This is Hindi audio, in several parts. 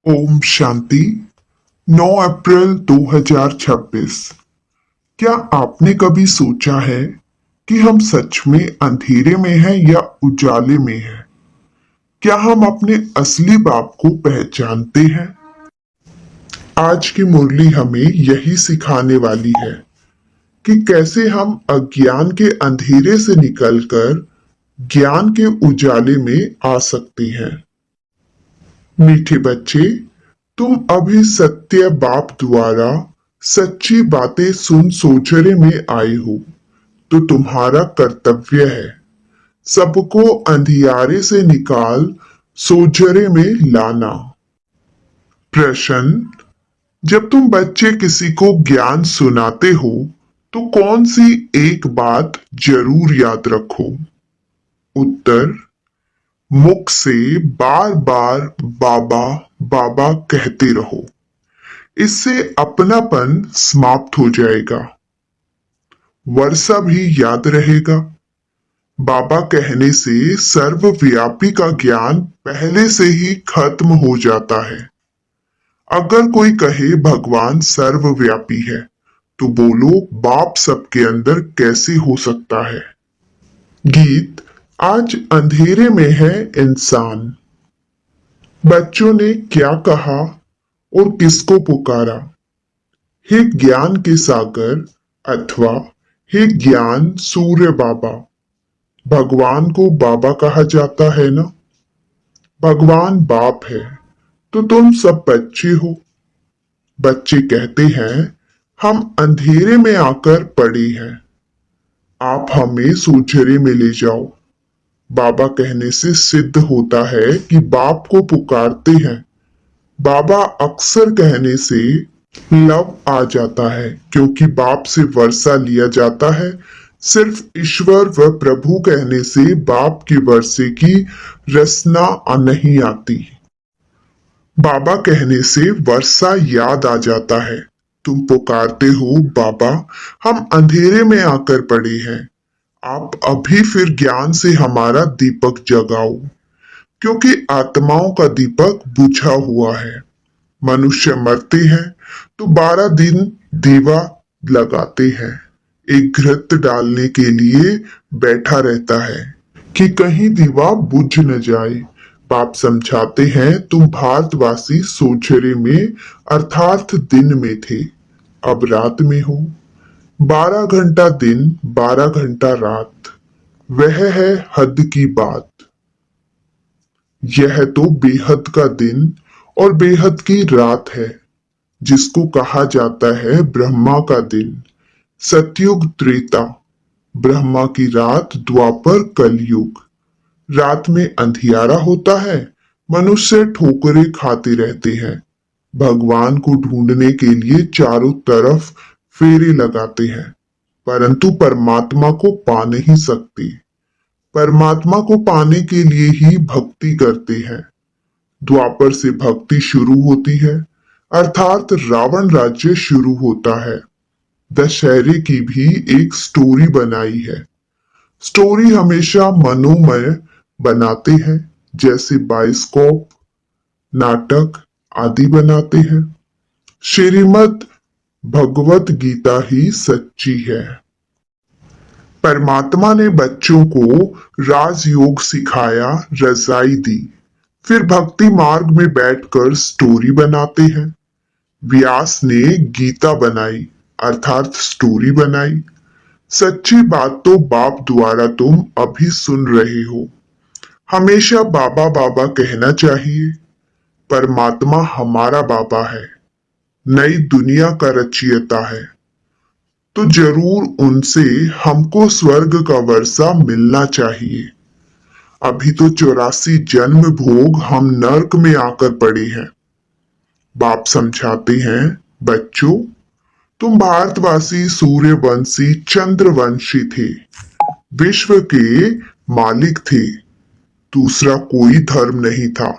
ओम शांति। 9 अप्रैल 2026। क्या आपने कभी सोचा है कि हम सच में अंधेरे में हैं या उजाले में हैं? क्या हम अपने असली बाप को पहचानते हैं? आज की मुरली हमें यही सिखाने वाली है कि कैसे हम अज्ञान के अंधेरे से निकलकर ज्ञान के उजाले में आ सकते हैं। मीठे बच्चे, तुम अभी सत्य बाप द्वारा सच्ची बातें सुन सोचरे में आए हो, तो तुम्हारा कर्तव्य है सबको अंधियारे से निकाल सोजरे में लाना। प्रश्न: जब तुम बच्चे किसी को ज्ञान सुनाते हो तो कौन सी एक बात जरूर याद रखो? उत्तर: मुख से बार बार बाबा बाबा कहते रहो। इससे अपनापन समाप्त हो जाएगा, वर्षा भी याद रहेगा। बाबा कहने से सर्वव्यापी का ज्ञान पहले से ही खत्म हो जाता है। अगर कोई कहे भगवान सर्वव्यापी है तो बोलो बाप सबके अंदर कैसे हो सकता है। गीत: आज अंधेरे में है इंसान। बच्चों ने क्या कहा और किसको पुकारा? हे ज्ञान के सागर अथवा हे ज्ञान सूर्य बाबा। भगवान को बाबा कहा जाता है ना। भगवान बाप है तो तुम सब बच्चे हो। बच्चे कहते हैं हम अंधेरे में आकर पड़े हैं, आप हमें सूझरे में ले जाओ। बाबा कहने से सिद्ध होता है कि बाप को पुकारते हैं। बाबा अक्सर कहने से लव आ जाता है, क्योंकि बाप से वर्षा लिया जाता है। सिर्फ ईश्वर व प्रभु कहने से बाप की वर्षे की रसना नहीं आती। बाबा कहने से वर्षा याद आ जाता है। तुम पुकारते हो बाबा हम अंधेरे में आकर पड़े हैं, आप अभी फिर ज्ञान से हमारा दीपक जगाओ, क्योंकि आत्माओं का दीपक बुझा हुआ है। मनुष्य मरते हैं तो 12 दिन दीवा लगाते हैं, एक घृत डालने के लिए बैठा रहता है कि कहीं दीवा बुझ न जाए। बाप समझाते हैं तुम भारतवासी सोचरे में अर्थात दिन में थे, अब रात में हो। 12 घंटा दिन 12 घंटा रात, वह है हद की बात। यह तो बेहद का दिन और बेहद की रात है, जिसको कहा जाता है ब्रह्मा का दिन। सतयुग त्रेता, ब्रह्मा की रात द्वापर कलयुग। रात में अंधियारा होता है, मनुष्य ठोकरें खाते रहते हैं। भगवान को ढूंढने के लिए चारों तरफ फेरे लगाते हैं, परंतु परमात्मा को पा नहीं सकते। परमात्मा को पाने के लिए ही भक्ति करते हैं। द्वापर से भक्ति शुरू होती है, अर्थात रावण राज्य शुरू होता है। दशहरे की भी एक स्टोरी बनाई है। स्टोरी हमेशा मनोमय बनाते हैं, जैसे बाइस्कोप, नाटक आदि बनाते हैं। श्रीमद् भगवत गीता ही सच्ची है। परमात्मा ने बच्चों को राजयोग सिखाया, रजाई दी, फिर भक्ति मार्ग में बैठकर स्टोरी बनाते हैं। व्यास ने गीता बनाई, अर्थात स्टोरी बनाई। सच्ची बात तो बाप द्वारा तुम अभी सुन रहे हो। हमेशा बाबा बाबा कहना चाहिए। परमात्मा हमारा बाबा है, नई दुनिया का रचयिता है, तो जरूर उनसे हमको स्वर्ग का वर्षा मिलना चाहिए। अभी तो 84 जन्म भोग हम नर्क में आकर पड़े हैं। बाप समझाते हैं बच्चों, तुम भारतवासी सूर्यवंशी चंद्रवंशी थे, विश्व के मालिक थे। दूसरा कोई धर्म नहीं था,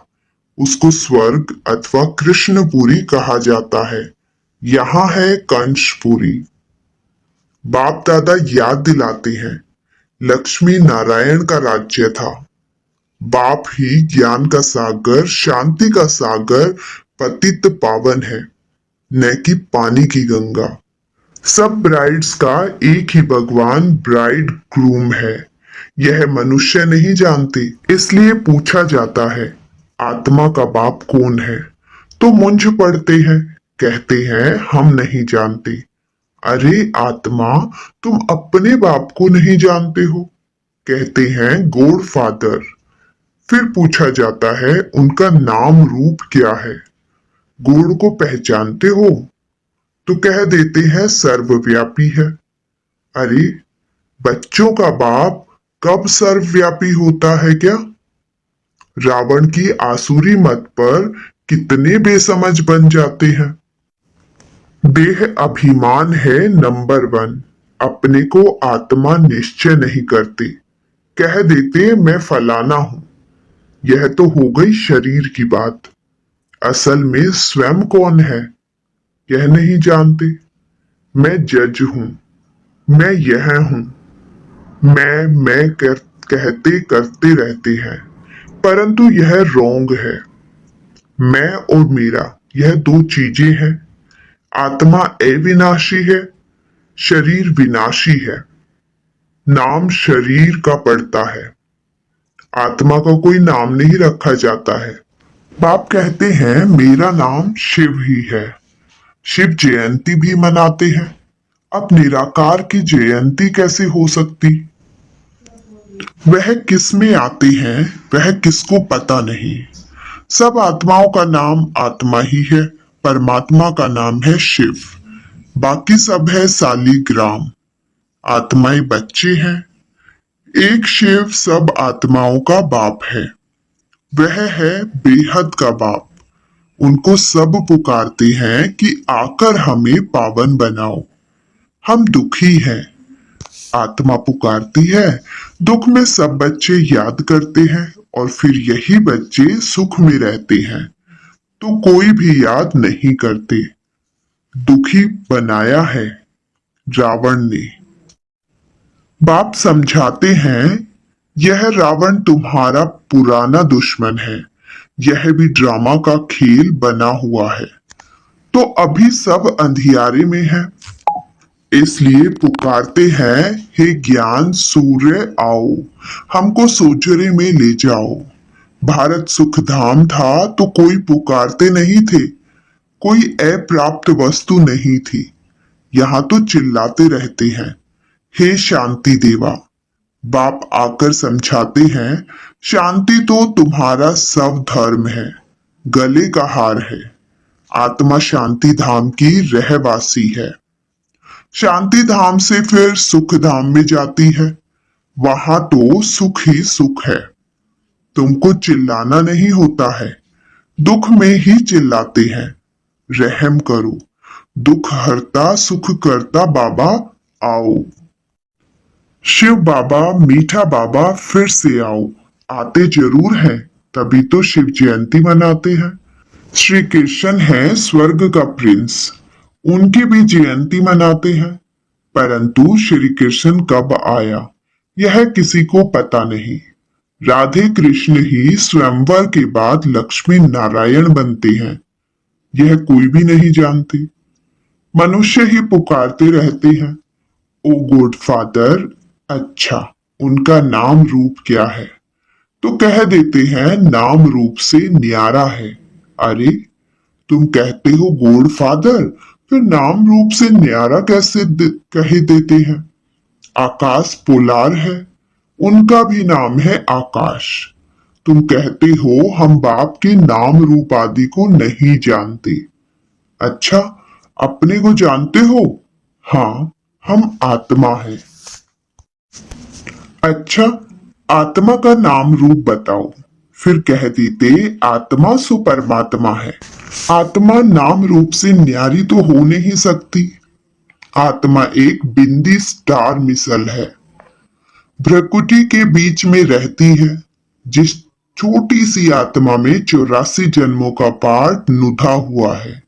उसको स्वर्ग अथवा कृष्णपुरी कहा जाता है। यहाँ है कंशपुरी। बाप दादा याद दिलाते हैं लक्ष्मी नारायण का राज्य था। बाप ही ज्ञान का सागर, शांति का सागर, पतित पावन है, न कि पानी की गंगा। सब ब्राइड्स का एक ही भगवान ब्राइड ग्रूम है, यह मनुष्य नहीं जानते। इसलिए पूछा जाता है, आत्मा का बाप कौन है? तो मूंझ पड़ते हैं, कहते हैं हम नहीं जानते। अरे आत्मा, तुम अपने बाप को नहीं जानते हो? कहते हैं गॉड फादर। फिर पूछा जाता है उनका नाम रूप क्या है? गॉड को पहचानते हो? तो कह देते हैं सर्वव्यापी है। अरे, बच्चों का बाप कब सर्वव्यापी होता है क्या? रावण की आसुरी मत पर कितने बेसमझ बन जाते हैं। देह अभिमान है नंबर 1। अपने को आत्मा निश्चय नहीं करते, कह देते मैं फलाना हूं। यह तो हो गई शरीर की बात। असल में स्वयं कौन है यह नहीं जानते। मैं जज हूं, मैं यह हूं, मैं कहते करते रहते हैं, परंतु यह रोंग है। मैं और मेरा यह दो चीजें हैं। आत्मा अविनाशी है, शरीर विनाशी है। नाम शरीर का पड़ता है, आत्मा का कोई नाम नहीं रखा जाता है। बाप कहते हैं मेरा नाम शिव ही है। शिव जयंती भी मनाते हैं। अब निराकार की जयंती कैसे हो सकती? वह किस में आते हैं वह किसको पता नहीं। सब आत्माओं का नाम आत्मा ही है, परमात्मा का नाम है शिव। बाकी सब है सालीग्राम। आत्माएं बच्चे हैं, एक शिव सब आत्माओं का बाप है। वह है बेहद का बाप। उनको सब पुकारते हैं कि आकर हमें पावन बनाओ, हम दुखी हैं। आत्मा पुकारती है, दुख में सब बच्चे याद करते हैं और फिर यही बच्चे सुख में रहते हैं तो कोई भी याद नहीं करते। दुखी बनाया है रावण ने। बाप समझाते हैं यह रावण तुम्हारा पुराना दुश्मन है, यह भी ड्रामा का खेल बना हुआ है। तो अभी सब अंधियारे में है, इसलिए पुकारते हैं हे ज्ञान सूर्य आओ, हमको सोजरे में ले जाओ। भारत सुखधाम था तो कोई पुकारते नहीं थे, कोई अप्राप्त वस्तु नहीं थी। यहाँ तो चिल्लाते रहते हैं हे शांति देवा। बाप आकर समझाते हैं शांति तो तुम्हारा सब धर्म है, गले का हार है। आत्मा शांति धाम की रहवासी है। शांति धाम से फिर सुख धाम में जाती है, वहां तो सुख ही सुख है। तुमको चिल्लाना नहीं होता है, दुख में ही चिल्लाते हैं। रहम करो, दुख हरता सुख करता बाबा आओ। शिव बाबा मीठा बाबा फिर से आओ। आते जरूर हैं, तभी तो शिव जयंती मनाते हैं। श्री कृष्ण है स्वर्ग का प्रिंस, उनकी भी जयंती मनाते हैं। परंतु श्री कृष्ण कब आया यह किसी को पता नहीं। राधे कृष्ण ही स्वयंवर के बाद लक्ष्मी नारायण बनते हैं, यह कोई भी नहीं जानते। मनुष्य ही पुकारते रहते हैं ओ गॉड फादर। अच्छा, उनका नाम रूप क्या है? तो कह देते हैं नाम रूप से न्यारा है। अरे, तुम कहते हो गॉड फादर, फिर नाम रूप से न्यारा कैसे कह देते हैं? आकाश पोलार है, उनका भी नाम है आकाश। तुम कहते हो हम बाप के नाम रूप आदि को नहीं जानते। अच्छा, अपने को जानते हो? हाँ, हम आत्मा है। अच्छा, आत्मा का नाम रूप बताओ। फिर कह देते आत्मा सो परमात्मा है। आत्मा नाम रूप से न्यारी तो हो नहीं सकती। आत्मा एक बिंदी स्टार मिसल है, भ्रकुटी के बीच में रहती है। जिस छोटी सी आत्मा में 84 जन्मों का पाठ नुधा हुआ है।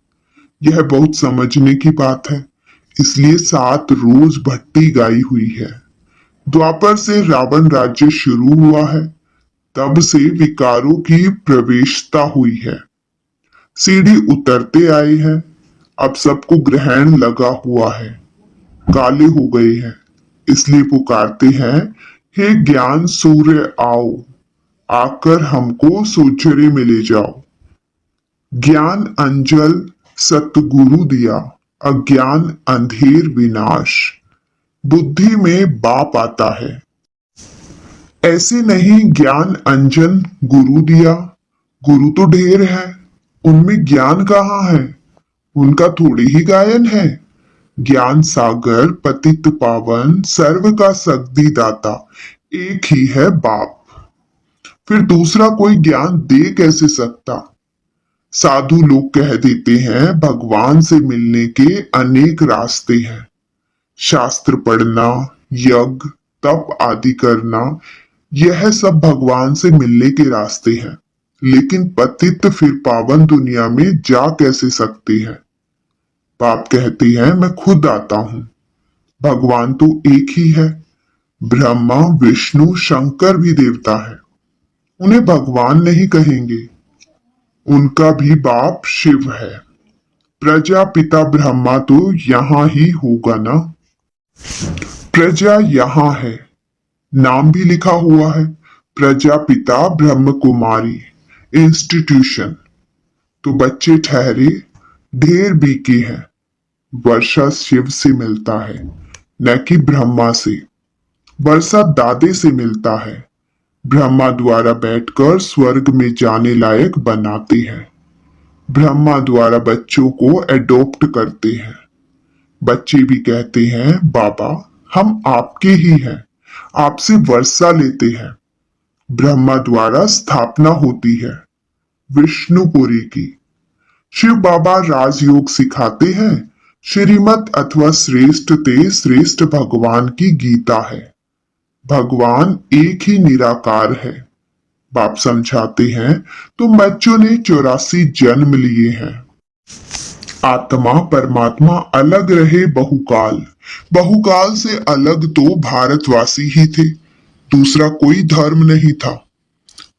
यह बहुत समझने की बात है, इसलिए 7 रोज भट्टी गाई हुई है। द्वापर से रावण राज्य शुरू हुआ है, तब से विकारों की प्रवेशता हुई है। सीढ़ी उतरते आए हैं। अब सबको ग्रहण लगा हुआ है, काले हो गए हैं, इसलिए पुकारते हैं, हे ज्ञान सूर्य आओ, आकर हमको सोचरे में ले जाओ। ज्ञान अंजल सतगुरु दिया, अज्ञान अंधेर विनाश। बुद्धि में बाप आता है, ऐसे नहीं ज्ञान अंजन गुरु दिया। गुरु तो ढेर है, उनमें ज्ञान कहाँ है, उनका थोड़ी ही गायन है। ज्ञान सागर पतित पावन सर्व का सद्गति दाता, एक ही है बाप, फिर दूसरा कोई ज्ञान दे कैसे सकता। साधु लोग कह देते हैं भगवान से मिलने के अनेक रास्ते हैं, शास्त्र पढ़ना, यज्ञ तप आदि करना, यह सब भगवान से मिलने के रास्ते हैं। लेकिन पतित फिर पावन दुनिया में जा कैसे सकते हैं। बाप कहते हैं मैं खुद आता हूं। भगवान तो एक ही है, ब्रह्मा विष्णु शंकर भी देवता है, उन्हें भगवान नहीं कहेंगे, उनका भी बाप शिव है। प्रजापिता ब्रह्मा तो यहां ही होगा ना। प्रजा यहां है, नाम भी लिखा हुआ है, प्रजापिता ब्रह्म कुमारी इंस्टीट्यूशन। तो बच्चे ठहरे, ढेर बीके हैं। वर्षा शिव से मिलता है, न कि ब्रह्मा से। वर्षा दादे से मिलता है, ब्रह्मा द्वारा बैठकर स्वर्ग में जाने लायक बनाते हैं। ब्रह्मा द्वारा बच्चों को एडॉप्ट करते हैं। बच्चे भी कहते हैं बाबा हम आपके ही हैं, आपसे वर्षा लेते हैं। ब्रह्मा द्वारा स्थापना होती है विष्णुपुरी की। शिव बाबा राजयोग सिखाते हैं। श्रीमत अथवा श्रेष्ठ ते श्रेष्ठ भगवान की गीता है। भगवान एक ही निराकार है। बाप समझाते हैं तुम बच्चों ने 84 जन्म लिए हैं। आत्मा परमात्मा अलग रहे बहुकाल, बहुकाल से अलग तो भारतवासी ही थे, दूसरा कोई धर्म नहीं था।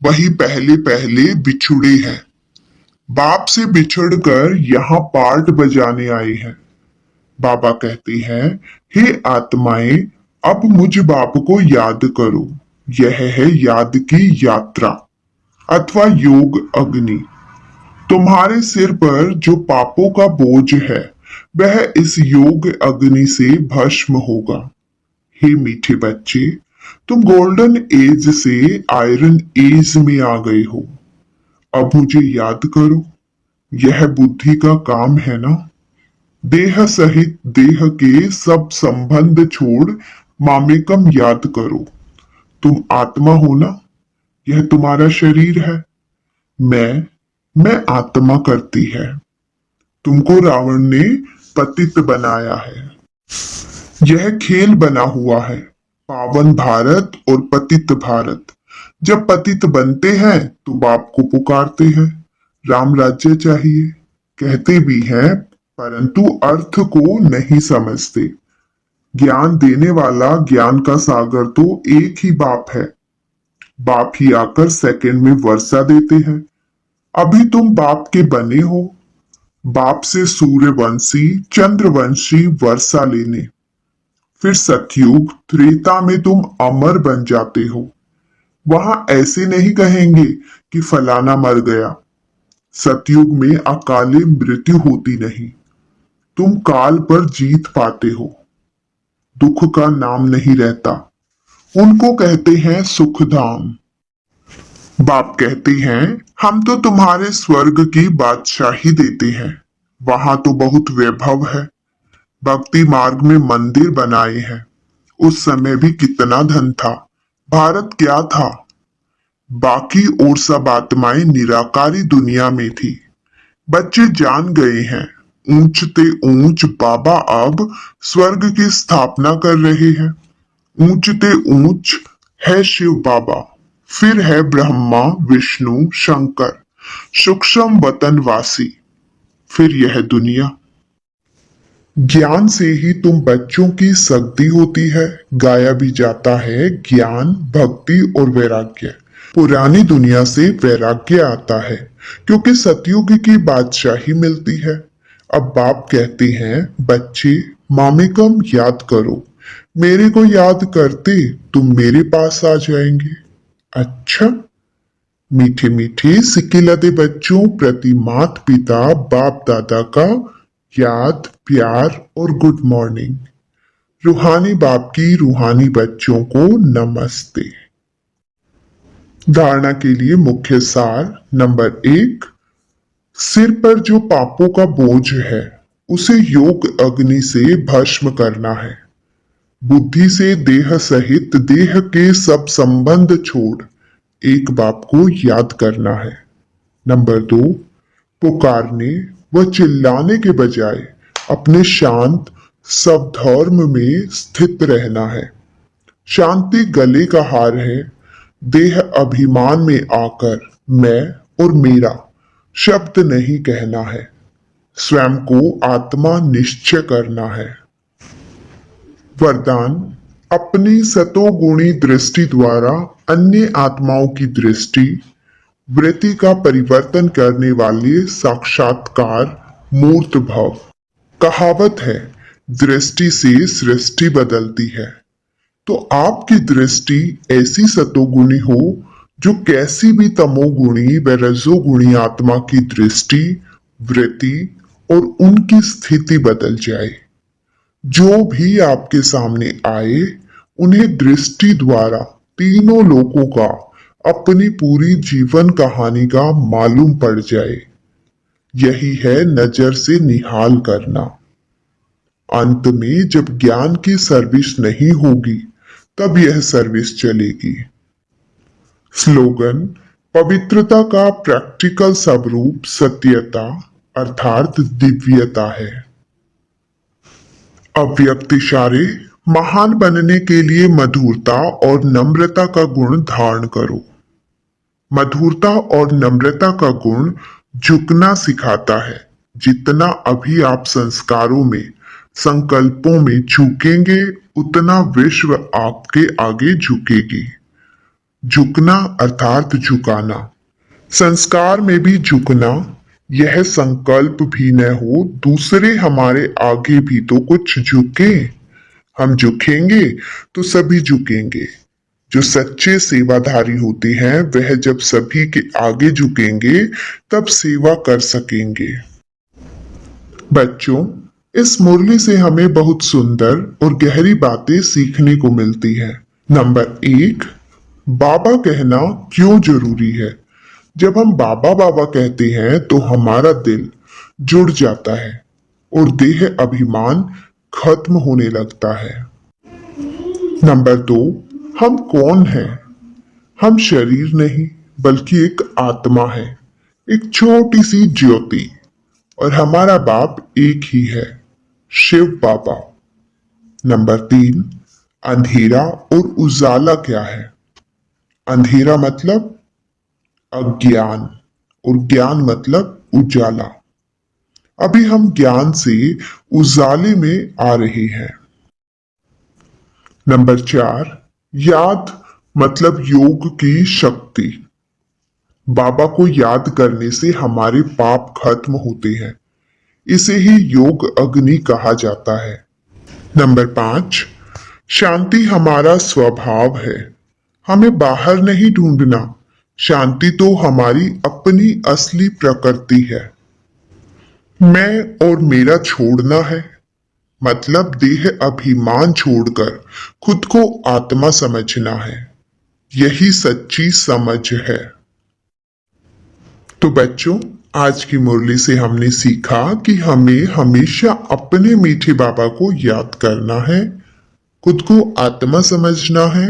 वही पहले पहले बिछुड़े हैं, बाप से बिछड़कर यहाँ पार्ट बजाने आए हैं। बाबा कहते हैं हे आत्माएं अब मुझ बाप को याद करो। यह है याद की यात्रा अथवा योग अग्नि। तुम्हारे सिर पर जो पापों का बोझ है वह इस योग अग्नि से भस्म होगा। हे मीठे बच्चे, तुम गोल्डन एज से आयरन एज में आ गए हो। अब मुझे याद करो, यह बुद्धि का काम है ना। देह सहित देह के सब संबंध छोड़ मामेकम याद करो। तुम आत्मा हो ना, यह तुम्हारा शरीर है। मैं आत्मा करती है। तुमको रावण ने पतित बनाया है। यह खेल बना हुआ है, पावन भारत और पतित भारत। जब पतित बनते हैं तो बाप को पुकारते हैं, राम राज्य चाहिए कहते भी हैं, परंतु अर्थ को नहीं समझते। ज्ञान देने वाला ज्ञान का सागर तो एक ही बाप है। बाप ही आकर सेकंड में वर्षा देते हैं। अभी तुम बाप के बने हो। बाप से सूर्यवंशी चंद्रवंशी वर्षा लेने, फिर सतयुग त्रेता में तुम अमर बन जाते हो। वहां ऐसे नहीं कहेंगे कि फलाना मर गया। सतयुग में अकाले मृत्यु होती नहीं, तुम काल पर जीत पाते हो। दुख का नाम नहीं रहता, उनको कहते हैं सुखधाम। बाप कहते हैं हम तो तुम्हारे स्वर्ग की बादशाही देते हैं, वहां तो बहुत वैभव है। भक्ति मार्ग में मंदिर बनाए हैं, उस समय भी कितना धन था, भारत क्या था। बाकी और सब आत्माएं निराकारी दुनिया में थी। बच्चे जान गए हैं, ऊंचते ऊंच बाबा अब स्वर्ग की स्थापना कर रहे हैं। ऊंचते ऊंच है शिव बाबा, फिर है ब्रह्मा विष्णु शंकर, सूक्ष्म वतनवासी, फिर यह दुनिया। ज्ञान से ही तुम बच्चों की शक्ति होती है। गाया भी जाता है ज्ञान भक्ति और वैराग्य पुरानी दुनिया से वैराग्य आता है क्योंकि सतयुग की बादशाही मिलती है। अब बाप कहते हैं, बच्चे मामेकम याद करो, मेरे को याद करते तुम मेरे पास आ जाएंगे। अच्छा, मीठे मीठे सिक्के लदे बच्चों प्रति माता पिता बाप दादा का याद, प्यार और गुड मॉर्निंग। रूहानी बाप की रूहानी बच्चों को नमस्ते। धारणा के लिए मुख्य सार। नंबर 1, सिर पर जो पापों का बोझ है उसे योग अग्नि से भस्म करना है। बुद्धि से देह सहित देह के सब संबंध छोड़ एक बाप को याद करना है। नंबर 2, पुकारने व चिल्लाने के बजाय अपने शांत स्वधर्म में स्थित रहना है। शांति गले का हार है। देह अभिमान में आकर मैं और मेरा शब्द नहीं कहना है। स्वयं को आत्मा निश्चय करना है। वरदान, अपनी सतोगुणी दृष्टि द्वारा अन्य आत्माओं की दृष्टि वृत्ति का परिवर्तन करने वाले साक्षात्कार मूर्त भव। कहावत है, दृष्टि से सृष्टि बदलती है। तो आपकी दृष्टि ऐसी सतोगुणी हो जो कैसी भी तमोगुणी व रजोगुणी आत्मा की दृष्टि, वृत्ति और उनकी स्थिति बदल जाए। जो भी आपके सामने आए उन्हें दृष्टि द्वारा तीनों लोकों का, अपनी पूरी जीवन कहानी का मालूम पड़ जाए। यही है नजर से निहाल करना। अंत में जब ज्ञान की सर्विस नहीं होगी तब यह सर्विस चलेगी। स्लोगन, पवित्रता का प्रैक्टिकल स्वरूप सत्यता अर्थात दिव्यता है। अव्यक्त इशारे, महान बनने के लिए मधुरता और नम्रता का गुण धारण करो। मधुरता और नम्रता का गुण झुकना सिखाता है। जितना अभी आप संस्कारों में, संकल्पों में झुकेंगे उतना विश्व आपके आगे झुकेगी। झुकना अर्थात झुकाना। संस्कार में भी झुकना, यह संकल्प भी न हो दूसरे हमारे आगे भी तो कुछ झुके। हम झुकेंगे तो सभी झुकेंगे। जो सच्चे सेवाधारी होते हैं वह जब सभी के आगे झुकेंगे तब सेवा कर सकेंगे। बच्चों, इस मुरली से हमें बहुत सुंदर और गहरी बातें सीखने को मिलती है। नंबर 1, बाबा कहना क्यों जरूरी है। जब हम बाबा बाबा कहते हैं तो हमारा दिल जुड़ जाता है और देह अभिमान खत्म होने लगता है। नंबर 2, हम कौन हैं? हम शरीर नहीं बल्कि एक आत्मा है, एक छोटी सी ज्योति। और हमारा बाप एक ही है, शिव बाबा। नंबर 3, अंधेरा और उजाला क्या है? अंधेरा मतलब अज्ञान और ज्ञान मतलब उजाला। अभी हम ज्ञान से उजाले में आ रहे हैं। नंबर 4, याद मतलब योग की शक्ति। बाबा को याद करने से हमारे पाप खत्म होते हैं। इसे ही योग अग्नि कहा जाता है। नंबर 5, शांति हमारा स्वभाव है। हमें बाहर नहीं ढूंढना। शांति तो हमारी अपनी असली प्रकृति है। मैं और मेरा छोड़ना है, मतलब देह अभिमान छोड़कर खुद को आत्मा समझना है। यही सच्ची समझ है। तो बच्चों, आज की मुरली से हमने सीखा कि हमें हमेशा अपने मीठे बाबा को याद करना है, खुद को आत्मा समझना है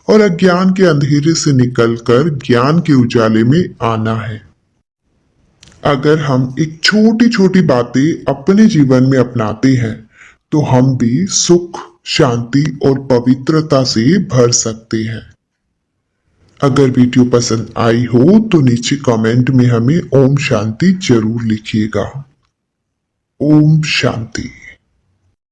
और अज्ञान के अंधेरे से निकलकर ज्ञान के उजाले में आना है। अगर हम एक छोटी छोटी बातें अपने जीवन में अपनाते हैं तो हम भी सुख, शांति और पवित्रता से भर सकते हैं। अगर वीडियो पसंद आई हो तो नीचे कमेंट में हमें ओम शांति जरूर लिखिएगा। ओम शांति।